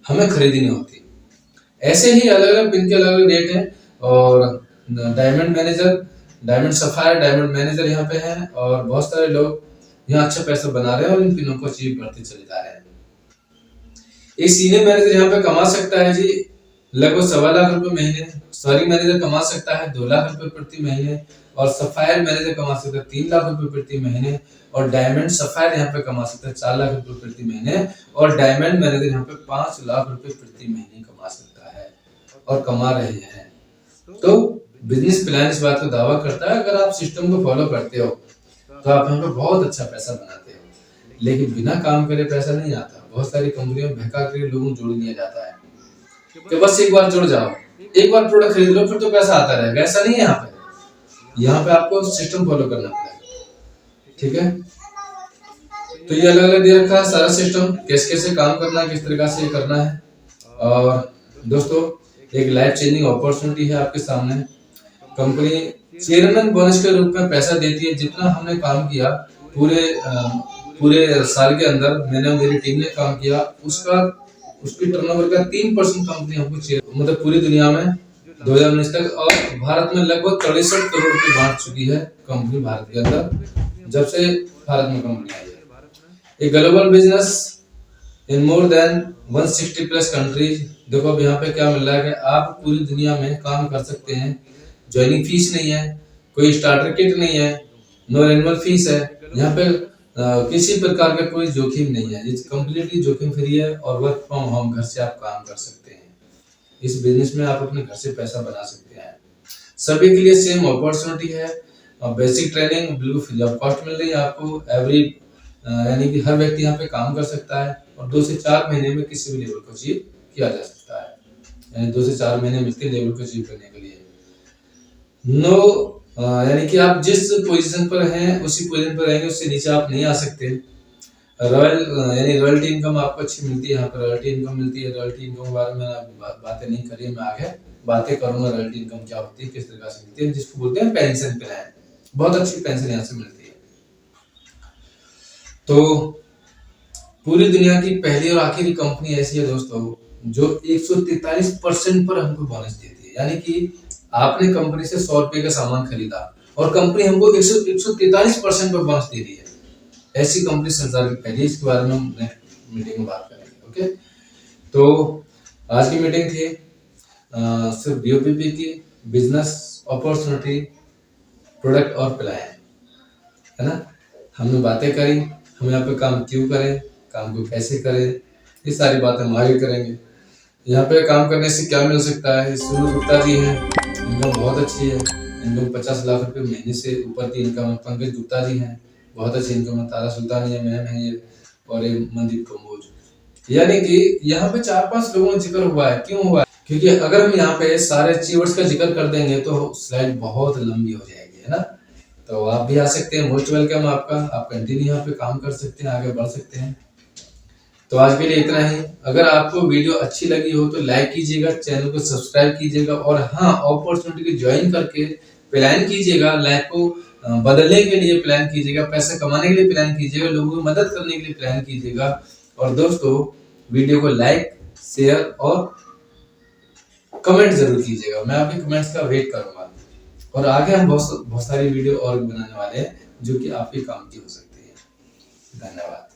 हमें खरीदनी होती। ऐसे ही अलग अलग पिन के अलग अलग रेट हैं। और diamond manager, diamond sapphire, diamond manager यहाँ पे हैं, और बहुत सारे लोग यहाँ अच्छा पैसा बना रहे हैं और इन पिनों को अचीव करते चले जा रहे हैं। एक सीनियर मैनेजर यहाँ पे कमा सकता है जी लगभग 1.25 लाख रुपए महीने। सॉरी, मैनेजर कमा सकता है 2 लाख रुपए प्रति महीने, और सफायर मैनेजर कमा सकता है 3 लाख रुपए प्रति महीने, और डायमंड सफायर यहाँ पे कमा सकता है 4 लाख रुपए प्रति महीने, और डायमंड मैनेजर यहाँ पे 5 लाख रुपए प्रति महीने कमा सकता है, और कमा रहे हैं। तो बिजनेस प्लान इस बात को दावा करता है, अगर आप सिस्टम को फॉलो करते हो तो आप यहाँ पे बहुत अच्छा पैसा बनाते हो। लेकिन बिना काम करे पैसा नहीं आता। बहुत सारी कंपनियों में बहका के लोगों को जोड़ लिया जाता है कि बस एक बार जुड़ जाओ, एक बार प्रोडक्ट खरीद लो, फिर तो पैसा आता रहेगा। ऐसा नहीं है यहाँ पे। यहाँ पे आपको सिस्टम फॉलो करना पड़ेगा, ठीक है। तो ये अलग अलग दे रखा है सारा सिस्टम, कैसे कैसे काम करना है, किस तरीके से ये करना है। और दोस्तों, एक लाइफ चेंजिंग अपॉर्चुनिटी है आपके सामने। कंपनी चेयरमैन बोनस के रूप में पैसा देती है। जितना हमने काम किया पूरे साल के अंदर, मैंने मेरी टीम ने काम किया, उसकी टर्नओवर का 3% कंपनी हमको मतलब पूरी दुनिया में 2019 तक, और भारत में लगभग 63 करोड़ रुपए बांट चुकी है कंपनी भारत के अंदर, जब से भारत में कंपनी आई है। एक global business in more than 160 plus countries. देखो अब यहाँ पे क्या मिल रहा है कि आप पूरी दुनिया में काम कर सकते हैं। ज्वाइनिंग फीस नहीं है, कोई स्टार्टर किट नहीं है, नो एनुअल फीस है। यहाँ पे किसी प्रकार का कोई जोखिम नहीं है, ये कम्प्लीटली जोखिम फ्री है, और वर्क फ्रॉम होम घर से आप काम कर सकते हैं। इस बिजनेस में आप अपने घर से पैसा बना सकते हैं। सभी के लिए सेम अपॉर्चुनिटी है। बेसिक ट्रेनिंग बिल्कुल फ्री ऑफ कॉस्ट मिल रही है आपको। एवरी यानी कि हर व्यक्ति यहाँ पे काम कर सकता है और 2 से 4 महीने में किसी भी लेवल को अचीव किया जा सकता है। यानी 2 से 4 महीने मिलते हैं लेवल को अचीव करने के लिए। यानी कि आप जिस पोजीशन पर हैं उसी पोजीशन पर रहेंगे, उससे नीचे आप नहीं आ सकते। यानी रॉयल्टी इनकम आपको अच्छी मिलती है। यहाँ पर रॉयल्टी इनकम मिलती है। रॉयल्टी इनकम के बारे में बातें नहीं करी, मैं आगे बातें करूंगा रॉयल्टी इनकम क्या होती है, किस तरह से मिलती है, जिसको बोलते हैं पेंशन प्लान। बहुत अच्छी पेंशन यहाँ से मिलती है। तो पूरी दुनिया की पहली और आखिरी कंपनी ऐसी है दोस्तों जो 143% पर हमको बोनस देती है। यानी कि आपने कंपनी से 100 रुपए का सामान खरीदा और कंपनी हमको 143% पर बोनस दे रही है। ऐसी कंपनी संसार की पहली, इसके बारे में हम नेक्स्ट मीटिंग में बात करेंगे। ओके, तो आज की मीटिंग थी सिर्फ बीओपीपी की, बिजनेस अपॉर्चुनिटी, प्रोडक्ट और प्लान, है ना। हमने बातें करी, हम यहाँ पे काम क्यों करें, काम को कैसे करें, ये सारी बातें हम आगे करेंगे। यहाँ पे काम करने से क्या मिल सकता है। सुनील गुप्ता जी हैं, इनकम बहुत अच्छी है। इनकम 50 लाख रुपए महीने से ऊपर की इनकम है। पंकज गुप्ता जी हैं, बहुत अच्छी इनकम है। तारा सुल्तानिया मैम है ये, और ये मनदीप कम्बोज। यानी कि यहाँ पे 4-5 लोगों का जिक्र हुआ है। क्यों हुआ है? क्योंकि अगर हम यहाँ पे सारे अचीवर्स का जिक्र कर देंगे तो स्लाइड बहुत लंबी हो जाएगी, है ना। तो आप भी आ सकते हैं, मोस्ट वेलकम आपका। आप कंटिन्यू यहाँ पे काम कर सकते हैं, आगे बढ़ सकते हैं। तो आज के लिए इतना ही। अगर आपको वीडियो अच्छी लगी हो तो लाइक कीजिएगा, चैनल को सब्सक्राइब कीजिएगा, और हाँ, अपॉर्चुनिटी को ज्वाइन करके प्लान कीजिएगा। लाइफ को बदलने के लिए प्लान कीजिएगा, पैसा कमाने के लिए प्लान कीजिएगा, लोगों की मदद करने के लिए प्लान कीजिएगा। और दोस्तों, वीडियो को लाइक, शेयर और कमेंट जरूर कीजिएगा। मैं आपके कमेंट्स का वेट करूंगा। और आगे हम बहुत सारी वीडियो और बनाने वाले हैं जो कि आपके काम की हो सकती है। धन्यवाद।